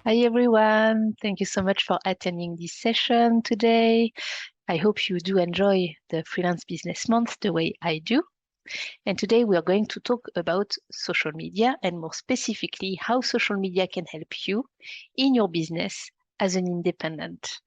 Hi everyone, thank you so much for attending this session today. I hope you do enjoy the Freelance Business Month the way I do. And today we are going to talk about social media and more specifically how social media can help you in your business as an independent.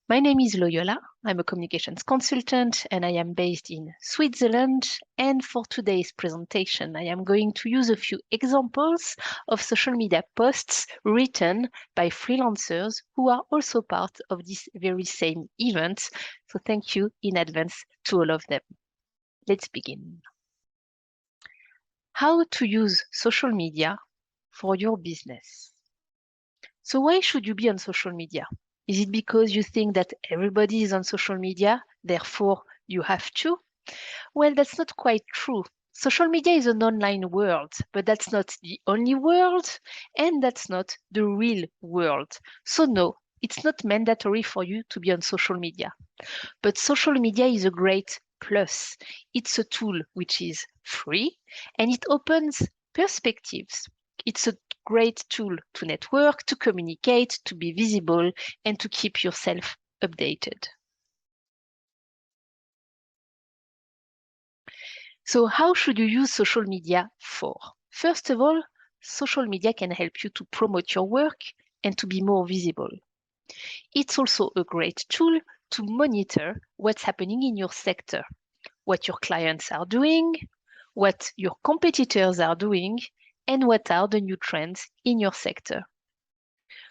My name is Loyola. I'm a communications consultant and I am based in Switzerland. And for today's presentation, I am going to use a few examples of social media posts written by freelancers who are also part of this very same event. So thank you in advance to all of them. Let's begin. How to use social media for your business. So why should you be on social media? Is it because you think that everybody is on social media, therefore you have to? Well, that's not quite true. Social media is an online world, but that's not the only world, and that's not the real world. So no, it's not mandatory for you to be on social media. But social media is a great plus. It's a tool which is free, and it opens perspectives. It's a great tool to network, to communicate, to be visible, and to keep yourself updated. So how should you use social media for? First of all, social media can help you to promote your work and to be more visible. It's also a great tool to monitor what's happening in your sector, what your clients are doing, what your competitors are doing, and what are the new trends in your sector.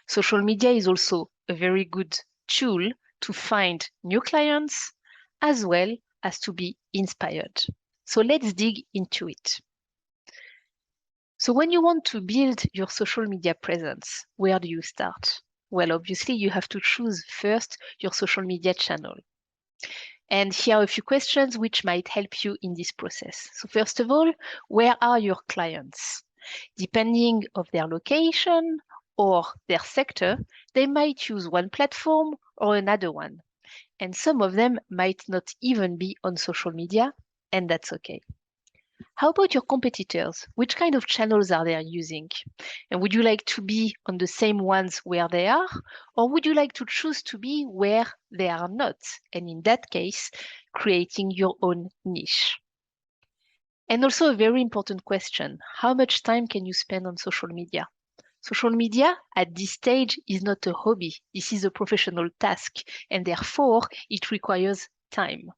Social media is also a very good tool to find new clients as well as to be inspired. So let's dig into it. So when you want to build your social media presence, where do you start? Well, obviously, you have to choose first your social media channel. And here are a few questions which might help you in this process. So first of all, where are your clients? Depending of their location or their sector, they might use one platform or another one. And some of them might not even be on social media, and that's okay. How about your competitors? Which kind of channels are they using? And would you like to be on the same ones where they are? Or would you like to choose to be where they are not? And in that case, creating your own niche. And also a very important question, how much time can you spend on social media? Social media at this stage is not a hobby. This is a professional task, and therefore it requires time.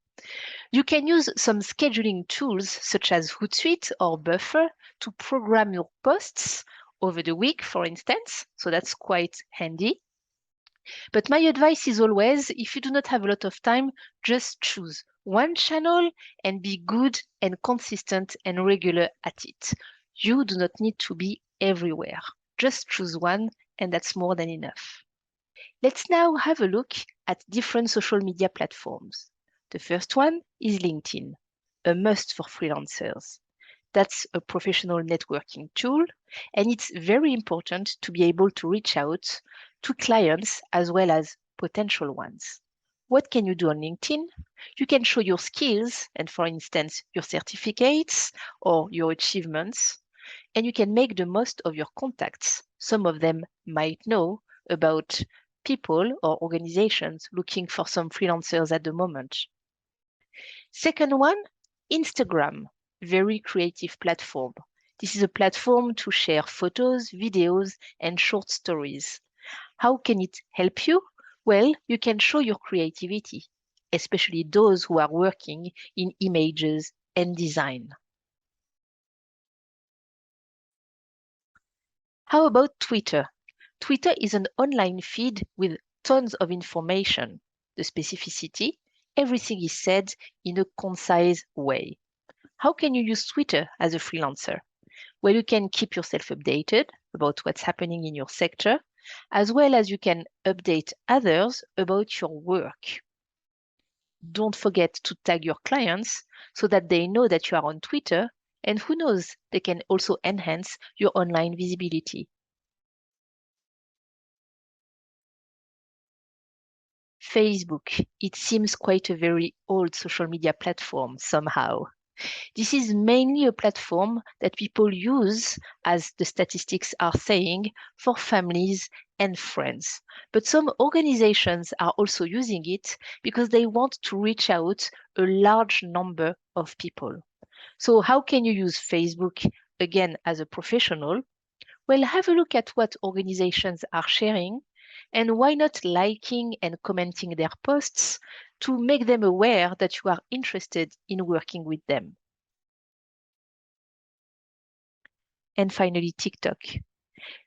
You can use some scheduling tools such as Hootsuite or Buffer to program your posts over the week, for instance. So that's quite handy. But my advice is always, if you do not have a lot of time, just choose one channel and be good and consistent and regular at it. You do not need to be everywhere. Just choose one, and that's more than enough. Let's now have a look at different social media platforms. The first one is LinkedIn, a must for freelancers. That's a professional networking tool, and it's very important to be able to reach out to clients as well as potential ones. What can you do on LinkedIn? You can show your skills and, for instance, your certificates or your achievements, and you can make the most of your contacts. Some of them might know about people or organizations looking for some freelancers at the moment. Second one, Instagram, very creative platform. This is a platform to share photos, videos, and short stories. How can it help you? Well, you can show your creativity, especially those who are working in images and design. How about Twitter? Twitter is an online feed with tons of information. The specificity, everything is said in a concise way. How can you use Twitter as a freelancer? Well, you can keep yourself updated about what's happening in your sector, as well as you can update others about your work. Don't forget to tag your clients so that they know that you are on Twitter, and who knows, they can also enhance your online visibility. Facebook, it seems quite a very old social media platform somehow. This is mainly a platform that people use, as the statistics are saying, for families and friends. But some organizations are also using it because they want to reach out a large number of people. So how can you use Facebook again as a professional? Well, have a look at what organizations are sharing, and why not liking and commenting their posts to make them aware that you are interested in working with them. And finally, TikTok.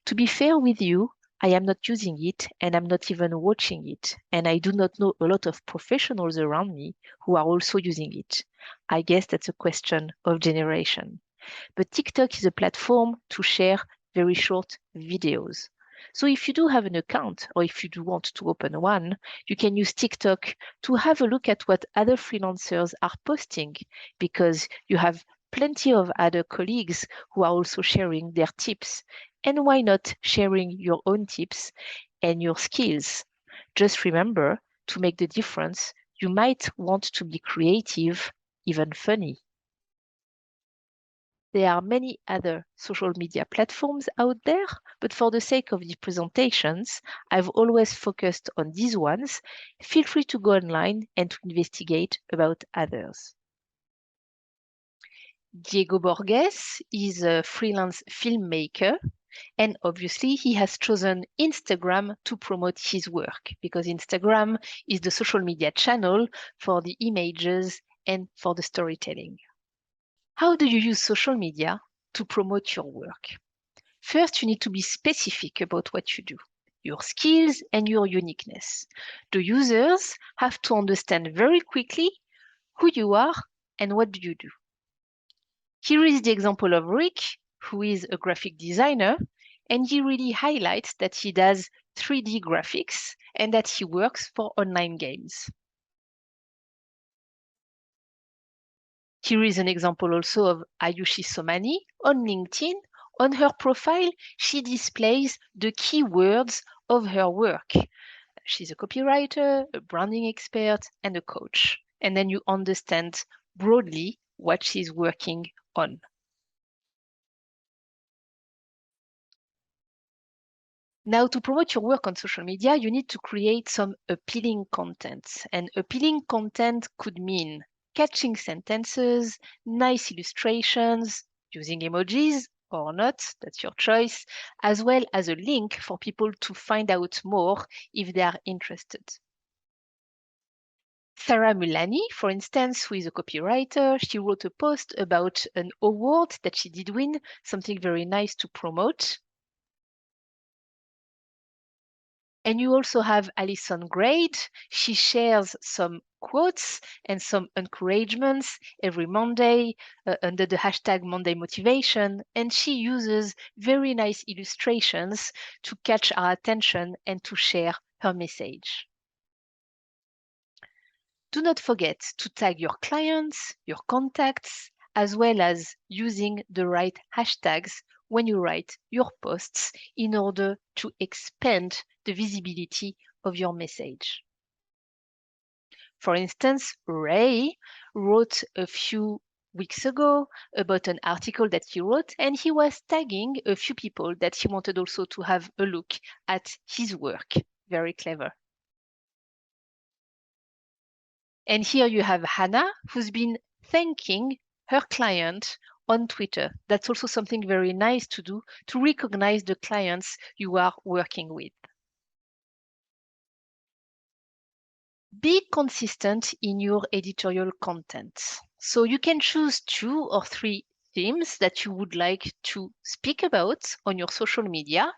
To be fair with you, I am not using it and I'm not even watching it. And I do not know a lot of professionals around me who are also using it. I guess that's a question of generation. But TikTok is a platform to share very short videos. So if you do have an account or if you do want to open one, you can use TikTok to have a look at what other freelancers are posting, because you have plenty of other colleagues who are also sharing their tips. And why not sharing your own tips and your skills? Just remember, to make the difference, you might want to be creative, even funny. There are many other social media platforms out there, but for the sake of the presentations, I've always focused on these ones. Feel free to go online and to investigate about others. Diego Borges is a freelance filmmaker, and obviously he has chosen Instagram to promote his work, because Instagram is the social media channel for the images and for the storytelling. How do you use social media to promote your work? First, you need to be specific about what you do, your skills and your uniqueness. The users have to understand very quickly who you are and what do you do. Here is the example of Rick, who is a graphic designer, and he really highlights that he does 3D graphics and that he works for online games. Here is an example also of Ayushi Somani on LinkedIn. On her profile, she displays the keywords of her work. She's a copywriter, a branding expert, and a coach. And then you understand broadly what she's working on. Now, to promote your work on social media, you need to create some appealing content. And appealing content could mean catching sentences, nice illustrations, using emojis or not, that's your choice, as well as a link for people to find out more if they are interested. Sarah Mulani, for instance, who is a copywriter, she wrote a post about an award that she did win, something very nice to promote. And you also have Alison Grade. She shares some quotes and some encouragements every Monday under the hashtag Monday Motivation. And she uses very nice illustrations to catch our attention and to share her message. Do not forget to tag your clients, your contacts, as well as using the right hashtags when you write your posts in order to expand the visibility of your message. For instance, Ray wrote a few weeks ago about an article that he wrote, and he was tagging a few people that he wanted also to have a look at his work. Very clever. And here you have Hannah, who's been thanking her client on Twitter. That's also something very nice to do, to recognize the clients you are working with. Be consistent in your editorial content. So you can choose 2 or 3 themes that you would like to speak about on your social media,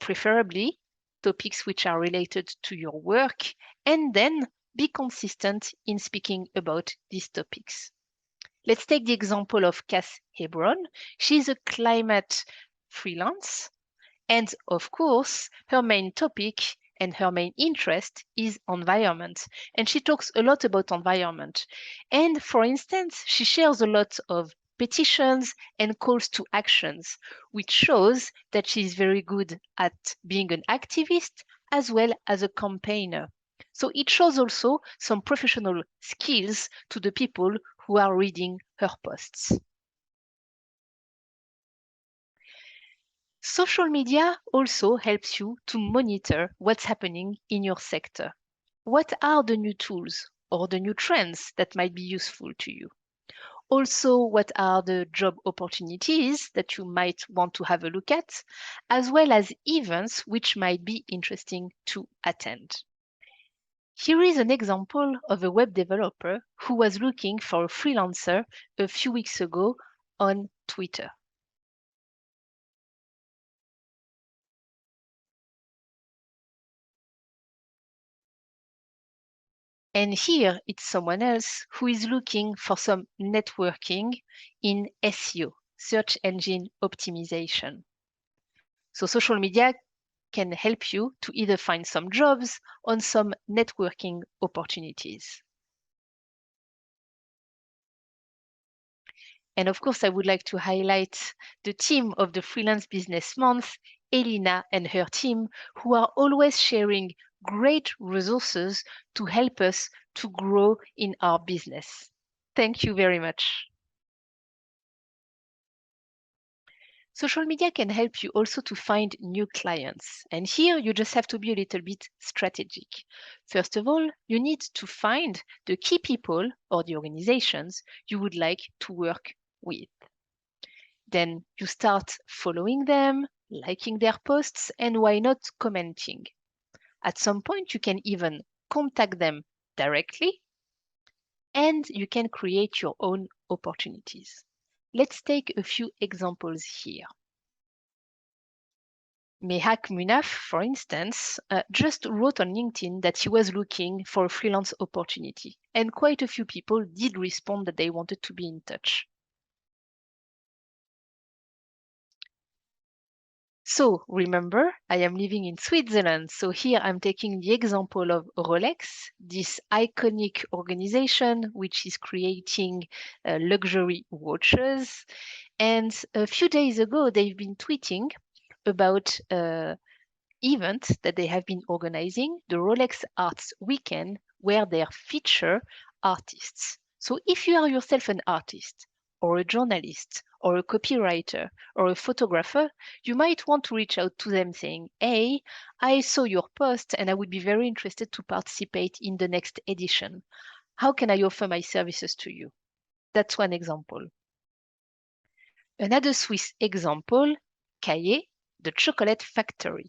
preferably topics which are related to your work, and then be consistent in speaking about these topics. Let's take the example of Cass Hebron. She's a climate freelance, and of course, her main topic and her main interest is environment. And she talks a lot about environment. And for instance, she shares a lot of petitions and calls to actions, which shows that she's very good at being an activist as well as a campaigner. So it shows also some professional skills to the people who who are reading her posts. Social media also helps you to monitor what's happening in your sector. What are the new tools or the new trends that might be useful to you? Also, what are the job opportunities that you might want to have a look at, as well as events which might be interesting to attend. Here is an example of a web developer who was looking for a freelancer a few weeks ago on Twitter. And here it's someone else who is looking for some networking in SEO, search engine optimization. So social media can help you to either find some jobs or some networking opportunities. And of course, I would like to highlight the team of the Freelance Business Month, Elina and her team, who are always sharing great resources to help us to grow in our business. Thank you very much. Social media can help you also to find new clients. And here you just have to be a little bit strategic. First of all, you need to find the key people or the organizations you would like to work with. Then you start following them, liking their posts, and why not commenting? At some point, you can even contact them directly, and you can create your own opportunities. Let's take a few examples here. Mehak Munaf, for instance, just wrote on LinkedIn that he was looking for a freelance opportunity, and quite a few people did respond that they wanted to be in touch. So remember, I am living in Switzerland. So here I'm taking the example of Rolex, this iconic organization which is creating luxury watches. And a few days ago, they've been tweeting about event that they have been organizing, the Rolex Arts Weekend, where they feature artists. So if you are yourself an artist, or a journalist, or a copywriter, or a photographer, you might want to reach out to them saying, hey, I saw your post and I would be very interested to participate in the next edition. How can I offer my services to you? That's one example. Another Swiss example, Caillé, the chocolate factory.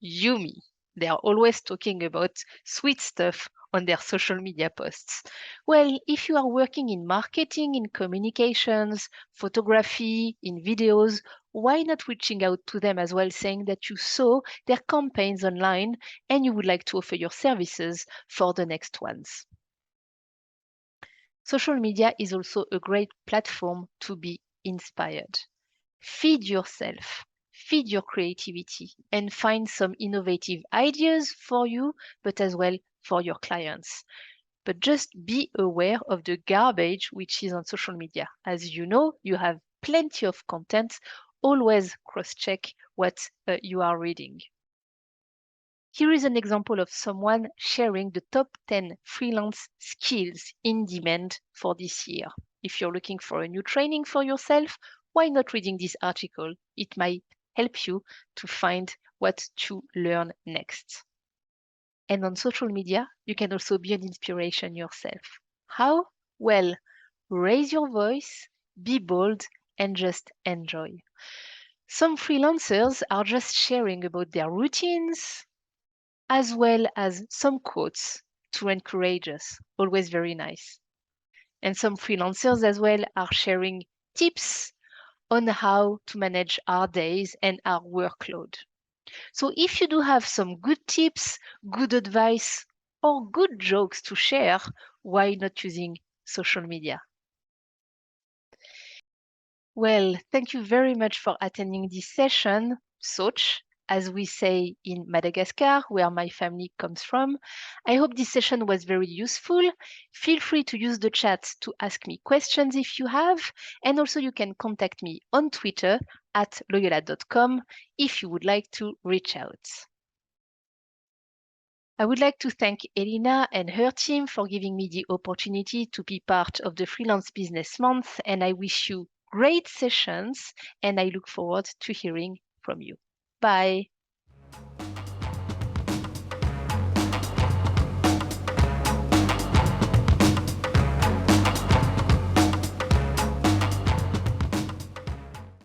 Yumi. They are always talking about sweet stuff on their social media posts. Well, if you are working in marketing, in communications, photography, in videos, why not reaching out to them as well, saying that you saw their campaigns online and you would like to offer your services for the next ones? Social media is also a great platform to be inspired. Feed yourself, feed your creativity, and find some innovative ideas for you, but as well for your clients. But just be aware of the garbage which is on social media. As you know, you have plenty of content. Always cross-check what you are reading. Here is an example of someone sharing the top 10 freelance skills in demand for this year. If you're looking for a new training for yourself, why not reading this article? It might help you to find what to learn next. And on social media, you can also be an inspiration yourself. How? Well, raise your voice, be bold, and just enjoy. Some freelancers are just sharing about their routines, as well as some quotes to encourage us. Always very nice. And some freelancers as well are sharing tips on how to manage our days and our workload. So if you do have some good tips, good advice, or good jokes to share, why not using social media? Well, thank you very much for attending this session, Soch, as we say in Madagascar, where my family comes from. I hope this session was very useful. Feel free to use the chat to ask me questions if you have, and also you can contact me on Twitter at loyola.com if you would like to reach out. I would like to thank Elina and her team for giving me the opportunity to be part of the Freelance Business Month, and I wish you great sessions, and I look forward to hearing from you. Bye.